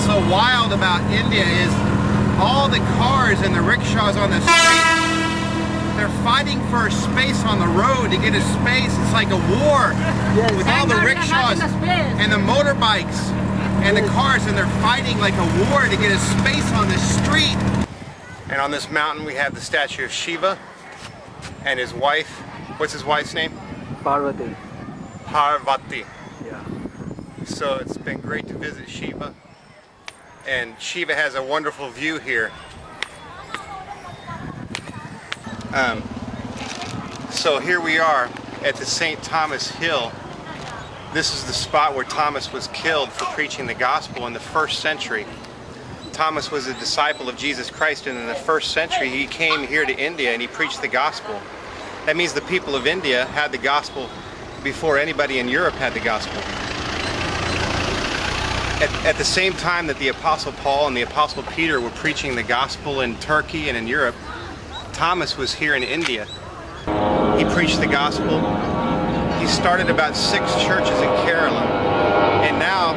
what's so wild about India is all the cars and the rickshaws on the street, they're fighting for space on the road to get a space. It's like a war with all the rickshaws and the motorbikes and the cars, and they're fighting like a war to get a space on the street. And on this mountain we have the statue of Shiva and his wife. What's his wife's name? Parvati. Parvati. Yeah. So it's been great to visit Shiva. And Shiva has a wonderful view here. So here we are at the St. Thomas Hill. This is the spot where Thomas was killed for preaching the gospel in the 1st century. Thomas was a disciple of Jesus Christ, and in the 1st century he came here to India and he preached the gospel. That means the people of India had the gospel before anybody in Europe had the gospel. At the same time that the Apostle Paul and the Apostle Peter were preaching the gospel in Turkey and in Europe, Thomas was here in India. He preached the gospel. He started about 6 churches in Kerala, and now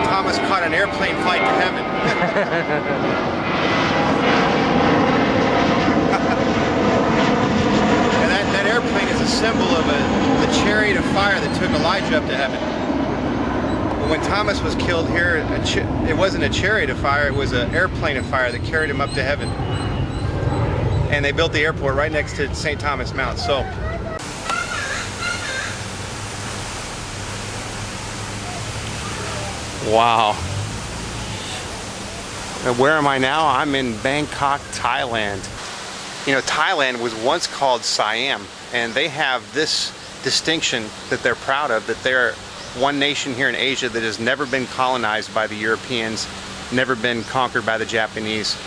Thomas caught an airplane flight to heaven. And that airplane is a symbol of the chariot of fire that took Elijah up to heaven. But when Thomas was killed here, it wasn't a chariot of fire, it was an airplane of fire that carried him up to heaven. And they built the airport right next to St. Thomas Mount. So wow. And where am I now? I'm in Bangkok, Thailand. You know, Thailand was once called Siam, and they have this distinction that they're proud of, that they're one nation here in Asia that has never been colonized by the Europeans, never been conquered by the Japanese.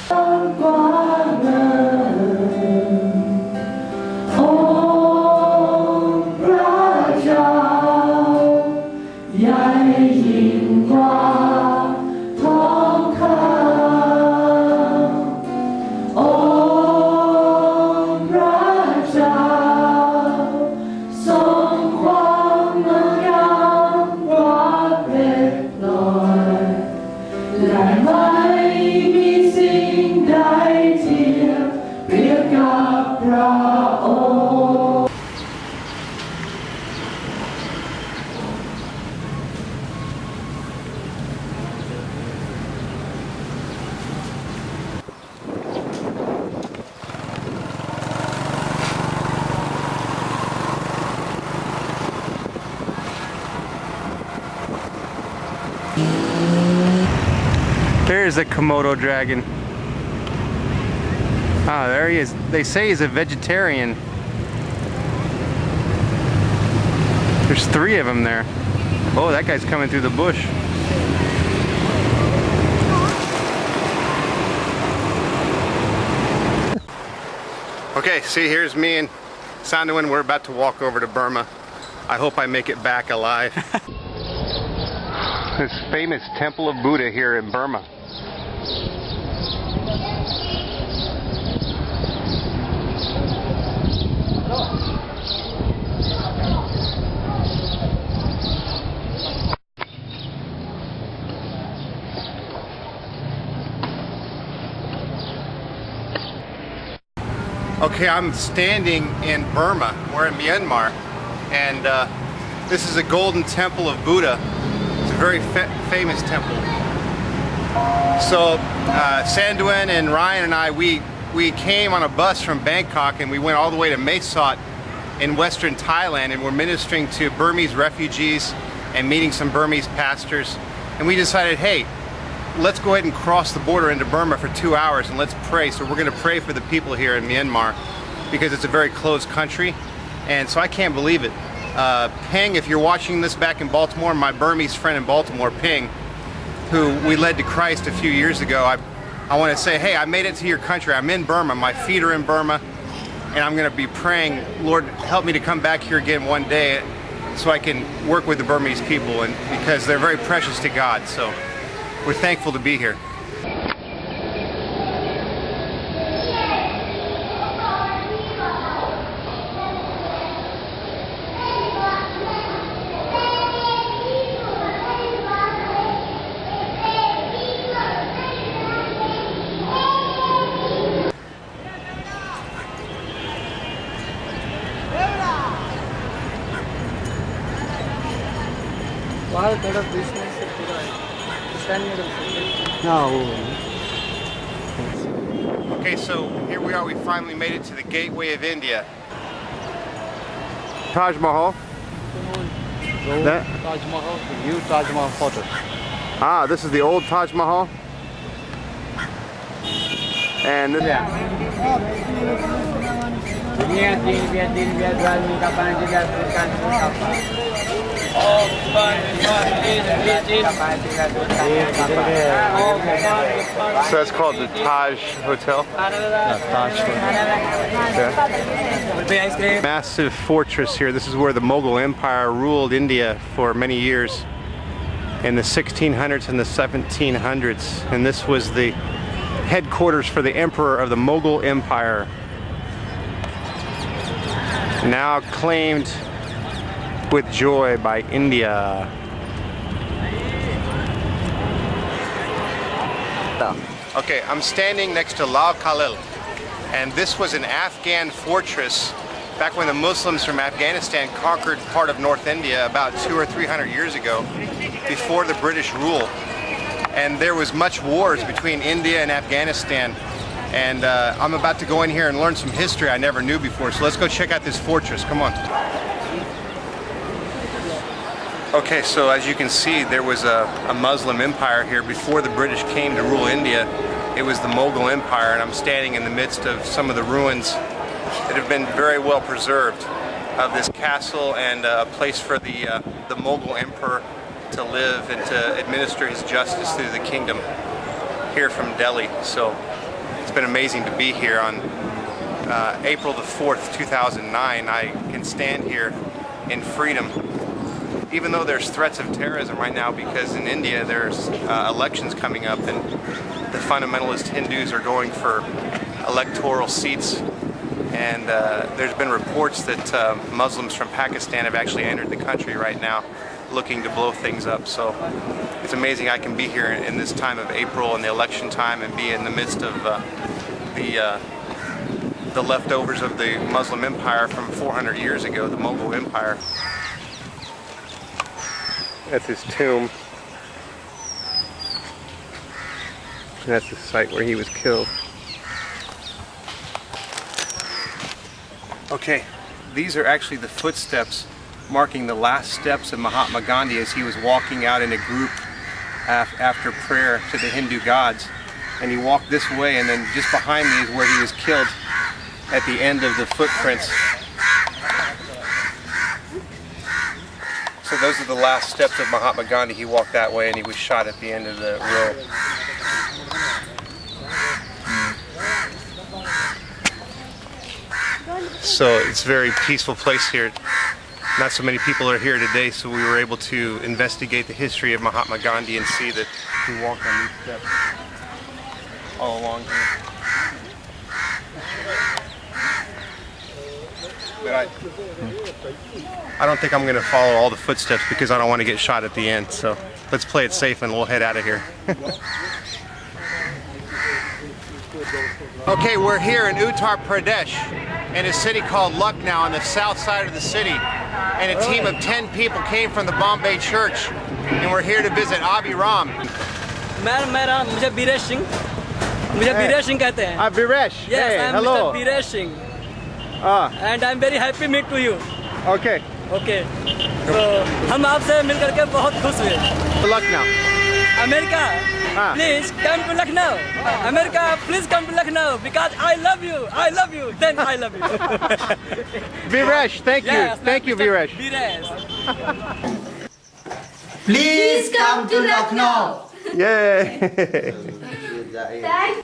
There's a Komodo dragon. Ah, there he is. They say he's a vegetarian. There's 3 of them there. Oh, that guy's coming through the bush. Okay, see, here's me and Sanduin. We're about to walk over to Burma. I hope I make it back alive. This famous temple of Buddha here in Burma. Okay, I'm standing in Burma. We're in Myanmar, and this is a golden temple of Buddha. It's a very famous temple. So Sanduin and Ryan and I, we came on a bus from Bangkok, and we went all the way to Mae Sot in western Thailand, and we're ministering to Burmese refugees and meeting some Burmese pastors. And we decided, hey, let's go ahead and cross the border into Burma for 2 hours and let's pray. So we're going to pray for the people here in Myanmar because it's a very closed country. And so I can't believe it. Ping, if you're watching this back in Baltimore, my Burmese friend in Baltimore, Ping, who we led to Christ a few years ago, I want to say, hey, I made it to your country. I'm in Burma. My feet are in Burma. And I'm going to be praying, Lord, help me to come back here again one day so I can work with the Burmese people, and because they're very precious to God. So we're thankful to be here. बाहर थोड़ा business से पूरा है stand में Okay, so here we are. We finally made it to the gateway of India. Taj Mahal. That? Taj Mahal, the new Taj Mahal photo. Ah, this is the old Taj Mahal. And this, so that's called the Taj Hotel. Yeah. Massive fortress here. This is where the Mughal Empire ruled India for many years in the 1600s and the 1700s. And this was the headquarters for the emperor of the Mughal Empire. Now claimed with joy by India. Okay, I'm standing next to Lal Khalil, and this was an Afghan fortress back when the Muslims from Afghanistan conquered part of North India about 200 or 300 years ago, before the British rule. And there was much wars between India and Afghanistan. And I'm about to go in here and learn some history I never knew before. So let's go check out this fortress. Come on. Okay, so as you can see, there was a Muslim empire here before the British came to rule India. It was the Mughal Empire, and I'm standing in the midst of some of the ruins that have been very well preserved of this castle, and a place for the Mughal emperor to live and to administer his justice through the kingdom here from Delhi. So it's been amazing to be here on April the 4th, 2009. I can stand here in freedom, even though there's threats of terrorism right now, because in India there's elections coming up, and the fundamentalist Hindus are going for electoral seats. And there's been reports that Muslims from Pakistan have actually entered the country right now, looking to blow things up. So it's amazing I can be here in this time of April and the election time, and be in the midst of the leftovers of the Muslim Empire from 400 years ago, the Mughal Empire. That's his tomb. And that's the site where he was killed. Okay, these are actually the footsteps marking the last steps of Mahatma Gandhi as he was walking out in a group after prayer to the Hindu gods. And he walked this way, and then just behind me is where he was killed at the end of the footprints. So those are the last steps of Mahatma Gandhi. He walked that way and he was shot at the end of the row. So it's a very peaceful place here. Not so many people are here today, so we were able to investigate the history of Mahatma Gandhi and see that he walked on these steps all along here. But I don't think I'm going to follow all the footsteps because I don't want to get shot at the end. So let's play it safe and we'll head out of here. Okay, we're here in Uttar Pradesh, in a city called Lucknow on the south side of the city. And a team of 10 people came from the Bombay Church, and we're here to visit Abhiram. मुझे बीरेश सिंह कहते हैं. Viresh. Yes, hey, I'm hello. Mr. Biresh Singh. And I'm very happy to meet you. Okay. Okay. So हम आपसे मिलकर के बहुत खुश हुए. Lucknow. America, please come to Lucknow. America, please come to Lucknow because I love you. I love you. Then I love you. Viresh, thank you. Yes, Thank you, Viresh. Please come to Lucknow. Yay.